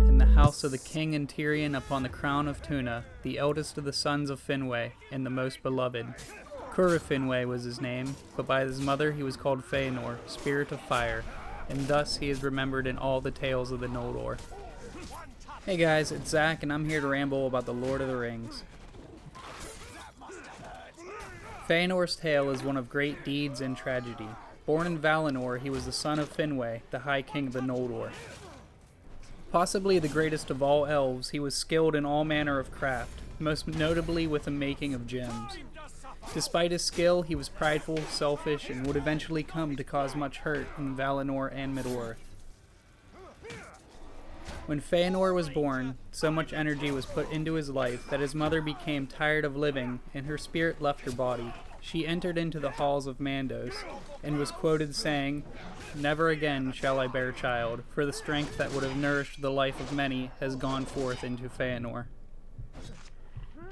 in the house of the king and Tyrion upon the crown of Tuna, the eldest of the sons of Finwë, and the most beloved. Cura Finwë was his name, but by his mother he was called Feanor, Spirit of Fire, and thus he is remembered in all the tales of the Noldor. Hey guys, it's Zach, and I'm here to ramble about the Lord of the Rings. Feanor's tale is one of great deeds and tragedy. Born in Valinor, he was the son of Finwë, the High King of the Noldor. Possibly the greatest of all elves, he was skilled in all manner of craft, most notably with the making of gems. Despite his skill, he was prideful, selfish, and would eventually come to cause much hurt in Valinor and Middle-earth. When Feanor was born, so much energy was put into his life that his mother became tired of living and her spirit left her body. She entered into the halls of Mandos and was quoted saying, "Never again shall I bear child, for the strength that would have nourished the life of many has gone forth into Feanor."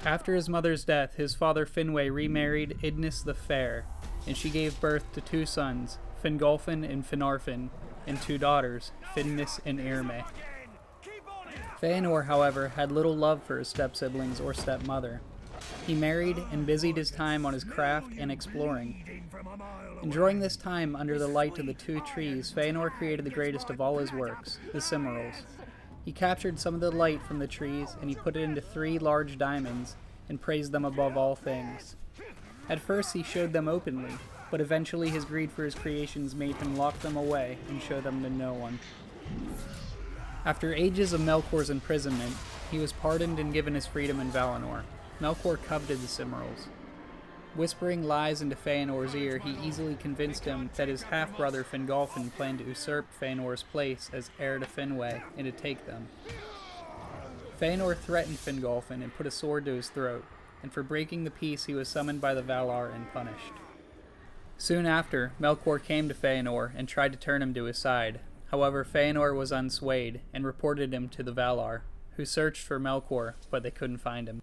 After his mother's death, his father Finwë remarried Idnis the Fair, and she gave birth to 2 sons, Fingolfin and Finarfin, and 2 daughters, Finnis and Eärme. Feanor, however, had little love for his step-siblings or stepmother. He married and busied his time on his craft and exploring. And during this time, under the light of the 2 trees, Feanor created the greatest of all his works, the Cimmerals. He captured some of the light from the trees, and he put it into 3 large diamonds, and praised them above all things. At first he showed them openly, but eventually his greed for his creations made him lock them away and show them to no one. After ages of Melkor's imprisonment, he was pardoned and given his freedom in Valinor. Melkor coveted the Cimmerals. Whispering lies into Feanor's ear, he easily convinced him that his half-brother Fingolfin planned to usurp Feanor's place as heir to Finwë and to take them. Feanor threatened Fingolfin and put a sword to his throat, and for breaking the peace he was summoned by the Valar and punished. Soon after, Melkor came to Feanor and tried to turn him to his side. However, Feanor was unswayed and reported him to the Valar, who searched for Melkor, but they couldn't find him.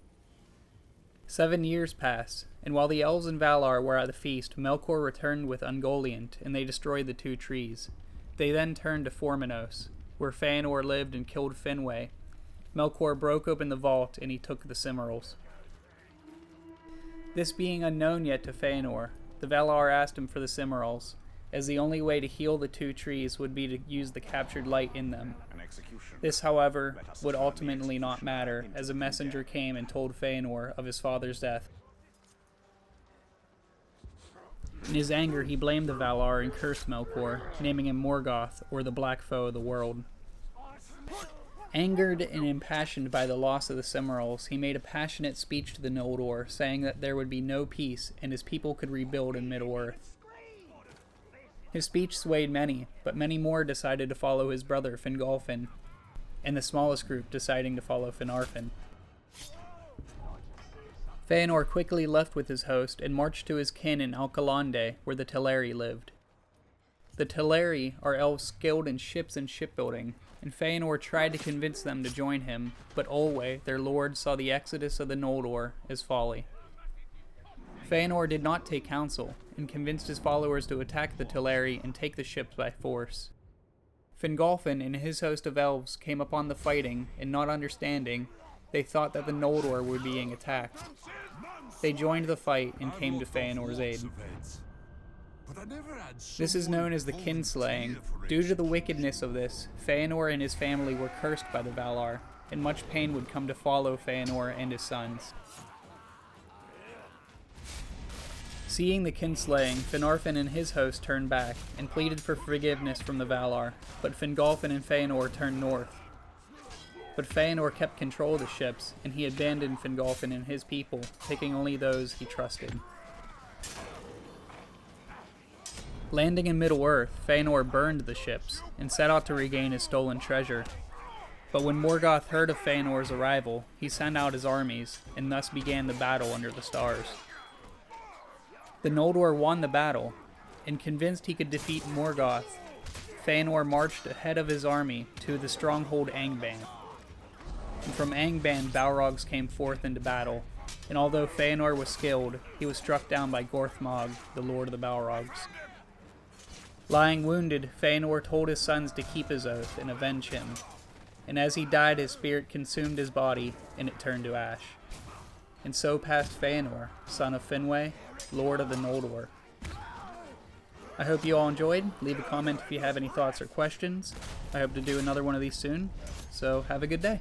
7 years passed, and while the elves and Valar were at the feast, Melkor returned with Ungoliant, and they destroyed the 2 trees. They then turned to Formenos, where Feanor lived and killed Finwë. Melkor broke open the vault, and he took the Cimmerals. This being unknown yet to Feanor, the Valar asked him for the Cimmerals, as the only way to heal the 2 trees would be to use the captured light in them. This, however, would ultimately not matter, as a messenger came and told Feanor of his father's death. In his anger, he blamed the Valar and cursed Melkor, naming him Morgoth, or the Black Foe of the world. Angered and impassioned by the loss of the Cimmerals, he made a passionate speech to the Noldor, saying that there would be no peace and his people could rebuild in Middle-earth. His speech swayed many, but many more decided to follow his brother Fingolfin, and the smallest group deciding to follow Finarfin. Feanor quickly left with his host and marched to his kin in Alcalande, where the Teleri lived. The Teleri are elves skilled in ships and shipbuilding, and Feanor tried to convince them to join him, but Olwe, their lord, saw the exodus of the Noldor as folly. Feanor did not take counsel, and convinced his followers to attack the Teleri and take the ships by force. Fingolfin and his host of elves came upon the fighting, and not understanding, they thought that the Noldor were being attacked. They joined the fight and came to Feanor's aid. This is known as the kinslaying. Due to the wickedness of this, Feanor and his family were cursed by the Valar, and much pain would come to follow Feanor and his sons. Seeing the kinslaying, Finarfin and his host turned back, and pleaded for forgiveness from the Valar, but Fingolfin and Feanor turned north. But Feanor kept control of the ships, and he abandoned Fingolfin and his people, taking only those he trusted. Landing in Middle-earth, Feanor burned the ships, and set out to regain his stolen treasure. But when Morgoth heard of Feanor's arrival, he sent out his armies, and thus began the battle under the stars. The Noldor won the battle, and convinced he could defeat Morgoth, Feanor marched ahead of his army to the stronghold Angband. And from Angband, Balrogs came forth into battle, and although Feanor was skilled, he was struck down by Gorthmog, the lord of the Balrogs. Lying wounded, Feanor told his sons to keep his oath and avenge him. and as he died his spirit consumed his body, and it turned to ash. And so passed Feanor, son of Finwë, Lord of the Noldor. I hope you all enjoyed. Leave a comment if you have any thoughts or questions. I hope to do another one of these soon, so have a good day.